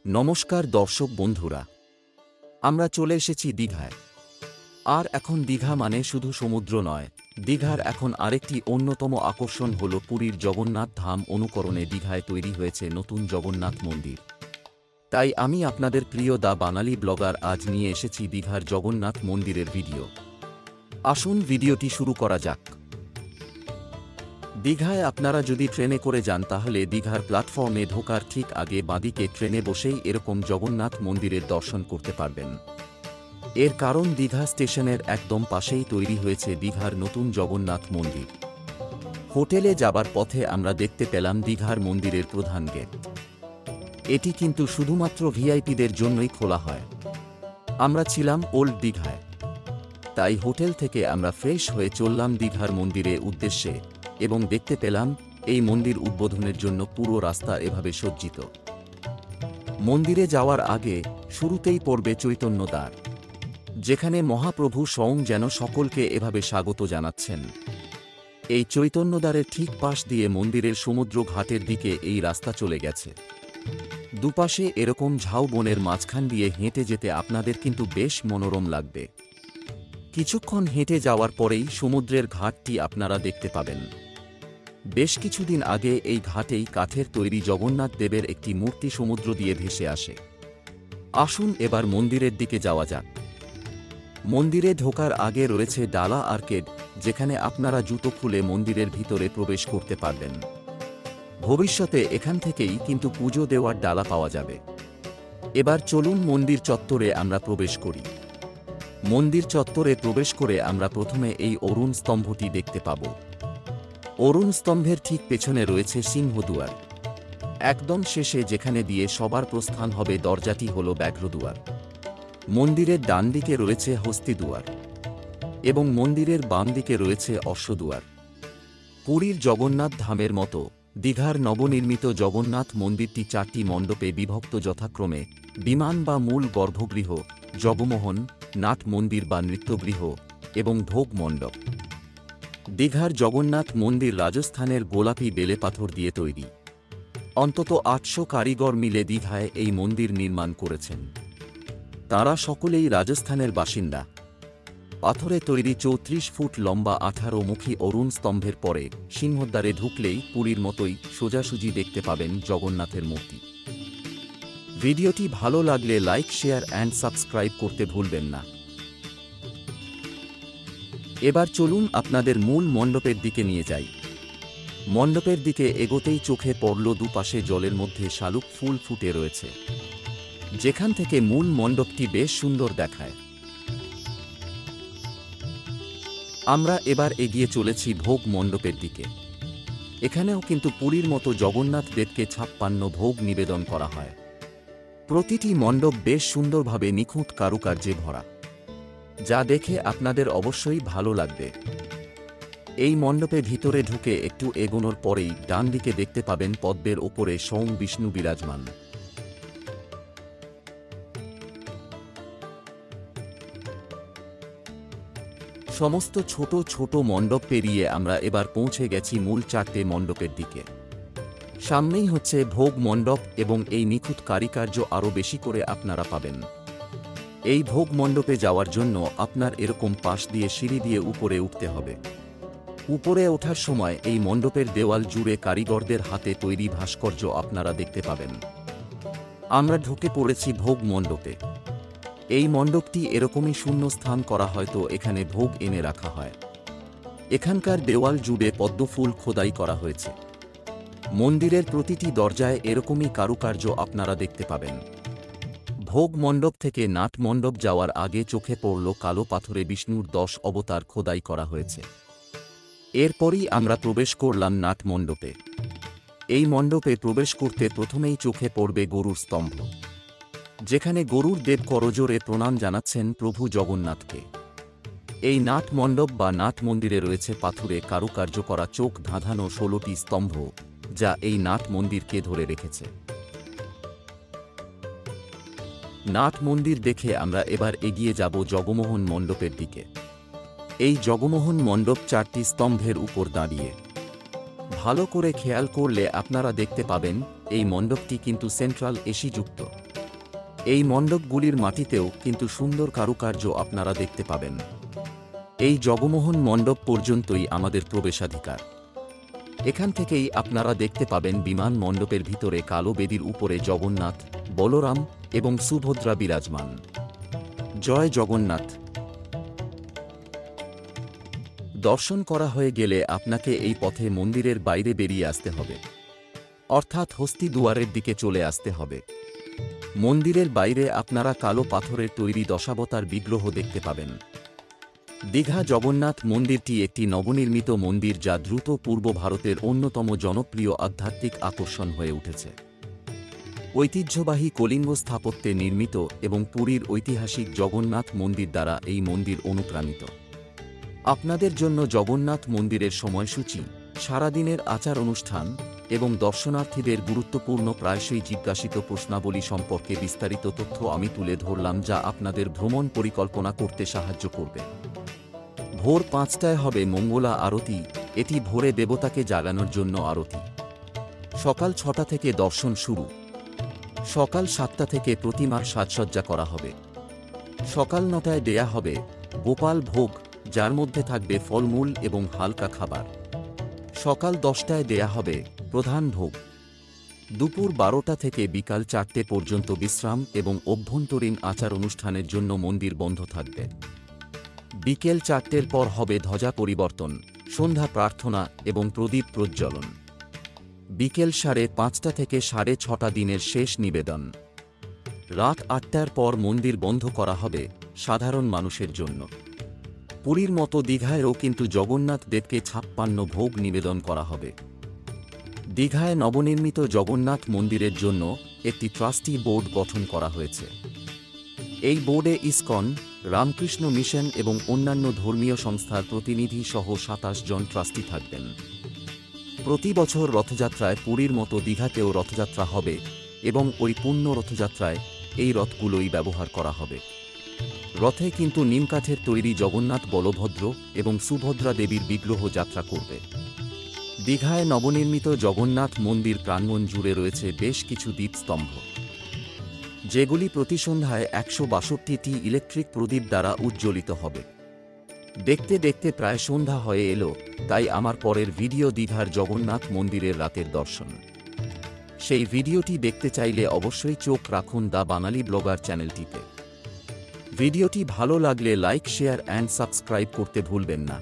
নমস্কার দর্শক বন্ধুরা, আমরা চলে এসেছি দীঘায়। আর এখন দীঘা মানে শুধু সমুদ্র নয়, দীঘার এখন আরেকটি অন্যতম আকর্ষণ হল পুরীর জগন্নাথ ধাম অনুকরণে দীঘায় তৈরি হয়েছে নতুন জগন্নাথ মন্দির। তাই আমি আপনাদের প্রিয় দা বাঙালি ব্লগার আজ নিয়ে এসেছি দীঘার জগন্নাথ মন্দিরের ভিডিও। আসুন ভিডিওটি শুরু করা যাক। দীঘায় আপনারা যদি ট্রেনে করে যান তাহলে দীঘার প্ল্যাটফর্মে ঢোকার ঠিক আগে বাঁদিকে ট্রেনে বসেই এরকম জগন্নাথ মন্দিরের দর্শন করতে পারবেন। এর কারণ দীঘা স্টেশনের একদম পাশেই তৈরি হয়েছে দীঘার নতুন জগন্নাথ মন্দির। হোটেলে যাবার পথে আমরা দেখতে পেলাম দীঘার মন্দিরের প্রধান গেট। এটি কিন্তু শুধুমাত্র ভিআইপিদের জন্যই খোলা হয়। আমরা ছিলাম ওল্ড দীঘায়, তাই হোটেল থেকে আমরা ফ্রেশ হয়ে চললাম দীঘার মন্দিরের উদ্দেশ্যে এবং দেখতে পেলাম এই মন্দির উদ্বোধনের জন্য পুরো রাস্তা এভাবে সজ্জিত। মন্দিরে যাওয়ার আগে শুরুতেই পড়বে চৈতন্য দ্বার, যেখানে মহাপ্রভু স্বয়ং যেন সকলকে এভাবে স্বাগত জানাচ্ছেন। এই চৈতন্যদ্বারের ঠিক পাশ দিয়ে মন্দিরের সমুদ্র ঘাটের দিকে এই রাস্তা চলে গেছে। দুপাশে এরকম ঝাউবনের মাঝখান দিয়ে হেঁটে যেতে আপনাদের কিন্তু বেশ মনোরম লাগবে। কিছুক্ষণ হেঁটে যাওয়ার পরেই সমুদ্রের ঘাটটি আপনারা দেখতে পাবেন। বেশ কিছুদিন আগে এই ঘাটেই কাঠের তৈরি জগন্নাথ দেবের একটি মূর্তি সমুদ্র দিয়ে ভেসে আসে। আসুন এবার মন্দিরের দিকে যাওয়া যাক। মন্দিরে ঢোকার আগে রয়েছে ডালা আর্কেড, যেখানে আপনারা জুতো খুলে মন্দিরের ভিতরে প্রবেশ করতে পারবেন। ভবিষ্যতে এখান থেকেই কিন্তু পুজো দেওয়ার ডালা পাওয়া যাবে। এবার চলুন মন্দির চত্বরে আমরা প্রবেশ করি। মন্দির চত্বরে প্রবেশ করে আমরা প্রথমে এই অরুণ স্তম্ভটি দেখতে পাব। অরুণ স্তম্ভের ঠিক পেছনে রয়েছে সিংহদুয়ার। একদম শেষে যেখানে দিয়ে সবার প্রস্থান হবে দরজাটি হল ব্যাঘ্রদুয়ার। মন্দিরের ডান দিকে রয়েছে হস্তিদুয়ার এবং মন্দিরের বাম দিকে রয়েছে অশ্বদুয়ার। পুরীর জগন্নাথ ধামের মতো দীঘার নবনির্মিত জগন্নাথ মন্দিরটি 4টি মণ্ডপে বিভক্ত, যথাক্রমে বিমান বা মূল গর্ভগৃহ, জগমোহন, নাট মন্দির বা নৃত্যগৃহ এবং ভোগ মণ্ডপ। দীঘার জগন্নাথ মন্দির রাজস্থানের গোলাপি বেলে পাথর দিয়ে তৈরি। অন্তত 800 কারিগর মিলে দীঘায় এই মন্দির নির্মাণ করেছেন। তারা সকলেই রাজস্থানের বাসিন্দা। পাথরে তৈরি 34 ফুট লম্বা 18মুখী অরুণ স্তম্ভের পরে সিংহদ্বারে ঢুকলেই পুরীর মতোই সোজাসুজি দেখতে পাবেন জগন্নাথের মূর্তি। ভিডিওটি ভালো লাগলে লাইক, শেয়ার অ্যান্ড সাবস্ক্রাইব করতে ভুলবেন না। এবার চলুন আপনাদের মূল মণ্ডপের দিকে নিয়ে যাই। মণ্ডপের দিকে এগোতেই চোখে পড়ল দুপাশে জলের মধ্যে শালুক ফুল ফুটে রয়েছে, যেখান থেকে মূল মণ্ডপটি বেশ সুন্দর দেখায়। আমরা এবার এগিয়ে চলেছি ভোগ মণ্ডপের দিকে। এখানেও কিন্তু পুরীর মতো জগন্নাথ দেবকে 56 ভোগ নিবেদন করা হয়। প্রতিটি মণ্ডপ বেশ সুন্দরভাবে নিখুঁত কারুকার্যে ভরা, যা দেখে আপনাদের অবশ্যই ভালো লাগবে। এই মণ্ডপে ভিতরে ঢুকে একটু এগোনোর পরেই ডান দিকে দেখতে পাবেন পদ্মের ওপরে স্বয়ং বিষ্ণু বিরাজমান। সমস্ত ছোট ছোট মণ্ডপ পেরিয়ে আমরা এবার পৌঁছে গেছি মূল 4টে মণ্ডপের দিকে। সামনেই হচ্ছে ভোগ মণ্ডপ এবং এই নিখুঁত কারুকার্য আরও বেশি করে আপনারা পাবেন। এই ভোগ মণ্ডপে যাওয়ার জন্য আপনার এরকম পাশ দিয়ে সিঁড়ি দিয়ে উপরে উঠতে হবে। উপরে ওঠার সময় এই মণ্ডপের দেওয়াল জুড়ে কারিগরদের হাতে তৈরি ভাস্কর্য আপনারা দেখতে পাবেন। আমরা ঢুকে পড়েছি ভোগ মণ্ডপে। এই মণ্ডপটি এরকমই শূন্য স্থান করা, হয়তো এখানে ভোগ এনে রাখা হয়। এখানকার দেওয়াল জুড়ে পদ্মফুল খোদাই করা হয়েছে। মন্দিরের প্রতিটি দরজায় এরকমই কারুকার্য আপনারা দেখতে পাবেন। ভোগ মণ্ডপ থেকে নাট মণ্ডপ যাওয়ার আগে চোখে পড়ল কালো পাথরে বিষ্ণুর 10 অবতার খোদাই করা হয়েছে। এরপরই আমরা প্রবেশ করলাম নাট মণ্ডপে। এই মণ্ডপে প্রবেশ করতে প্রথমেই চোখে পড়বে গরুর স্তম্ভ, যেখানে গরুর দেব করজোড়ে প্রণাম জানাচ্ছেন প্রভু জগন্নাথকে। এই নাট মণ্ডপ বা নাট মন্দিরে রয়েছে পাথুরে কারুকার্য করা চোখ ধাঁধানো 16টি স্তম্ভ, যা এই নাট মন্দিরকে ধরে রেখেছে। নাট মন্দির দেখে আমরা এবার এগিয়ে যাব জগমোহন মণ্ডপের দিকে। এই জগমোহন মণ্ডপ 4টি স্তম্ভের উপর দাঁড়িয়ে। ভালো করে খেয়াল করলে আপনারা দেখতে পাবেন এই মণ্ডপটি কিন্তু সেন্ট্রাল এসি যুক্ত। এই মণ্ডপগুলির মাটিতেও কিন্তু সুন্দর কারুকার্য আপনারা দেখতে পাবেন। এই জগমোহন মণ্ডপ পর্যন্তই আমাদের প্রবেশাধিকার। এখান থেকেই আপনারা দেখতে পাবেন বিমান মণ্ডপের ভিতরে কালো বেদির উপরে জগন্নাথ, বলরাম এবং সুভদ্রা বিরাজমান। জয় জগন্নাথ। দর্শন করা হয়ে গেলে আপনাকে এই পথে মন্দিরের বাইরে বেরিয়ে আসতে হবে, অর্থাৎ হস্তি দুয়ারের দিকে চলে আসতে হবে। মন্দিরের বাইরে আপনারা কালো পাথরের তৈরি দশাবতার বিগ্রহ দেখতে পাবেন। দীঘা জগন্নাথ মন্দিরটি একটি নবনির্মিত মন্দির যা দ্রুত পূর্ব ভারতের অন্যতম জনপ্রিয় আধ্যাত্মিক আকর্ষণ হয়ে উঠেছে। ঐতিহ্যবাহী কলিঙ্গ স্থাপত্যে নির্মিত এবং পুরীর ঐতিহাসিক জগন্নাথ মন্দির দ্বারা এই মন্দির অনুপ্রাণিত। আপনাদের জন্য জগন্নাথ মন্দিরের সময়সূচি, সারাদিনের আচার অনুষ্ঠান এবং দর্শনার্থীদের গুরুত্বপূর্ণ প্রায়শই জিজ্ঞাসিত প্রশ্নাবলী সম্পর্কে বিস্তারিত তথ্য আমি তুলে ধরলাম, যা আপনাদের ভ্রমণ পরিকল্পনা করতে সাহায্য করবে। ভোর 5টায় হবে মঙ্গলা আরতি। এটি ভোরে দেবতাকে জাগানোর জন্য আরতি। সকাল 6টা থেকে দর্শন শুরু। সকাল 7টা থেকে প্রতিমার সাজসজ্জা করা হবে। সকাল 9টায় দেয়া হবে গোপাল ভোগ, যার মধ্যে থাকবে ফলমূল এবং হালকা খাবার। সকাল 10টায় দেয়া হবে প্রধান ভোগ। দুপুর 12টা থেকে বিকাল 4টে পর্যন্ত বিশ্রাম এবং অভ্যন্তরীণ আচার অনুষ্ঠানের জন্য মন্দির বন্ধ থাকবে। বিকেল 4টের পর হবে ধ্বজা পরিবর্তন, সন্ধ্যা প্রার্থনা এবং প্রদীপ প্রজ্বলন। বিকেল 5:30 থেকে 6:30 দিনের শেষ নিবেদন। রাত 8টার পর মন্দির বন্ধ করা হবে সাধারণ মানুষের জন্য। পুরীর মতো দীঘায়ও কিন্তু জগন্নাথ দেবকে 56 ভোগ নিবেদন করা হবে। দীঘায় নবনির্মিত জগন্নাথ মন্দিরের জন্য একটি ট্রাস্টি বোর্ড গঠন করা হয়েছে। এই বোর্ডে ইসকন, রামকৃষ্ণ মিশন এবং অন্যান্য ধর্মীয় সংস্থার প্রতিনিধি সহ 27 জন ট্রাস্টি থাকবেন। প্রতি বছর রথযাত্রায় পুরীর মতো দীঘাতেও রথযাত্রা হবে এবং ওই পূর্ণ রথযাত্রায় এই রথগুলোই ব্যবহার করা হবে। রথে কিন্তু নিমকাঠের তৈরি জগন্নাথ, বলভদ্র এবং সুভদ্রা দেবীর বিগ্রহ যাত্রা করবে। দীঘায় নবনির্মিত জগন্নাথ মন্দির প্রাঙ্গণ জুড়ে রয়েছে বেশ কিছু দীপস্তম্ভ, যেগুলি প্রতি সন্ধ্যায় 162টি ইলেকট্রিক প্রদীপ দ্বারা উজ্জ্বলিত হবে। দেখতে দেখতে প্রায় সন্ধ্যা হয়ে এলো, তাই আমার পরের ভিডিও দীঘার জগন্নাথ মন্দিরের রাতের দর্শন। সেই ভিডিওটি দেখতে চাইলে অবশ্যই চোখ রাখুন দ্য বাঙালি ব্লগার চ্যানেলটিতে। ভিডিওটি ভালো লাগলে লাইক, শেয়ার অ্যান্ড সাবস্ক্রাইব করতে ভুলবেন না।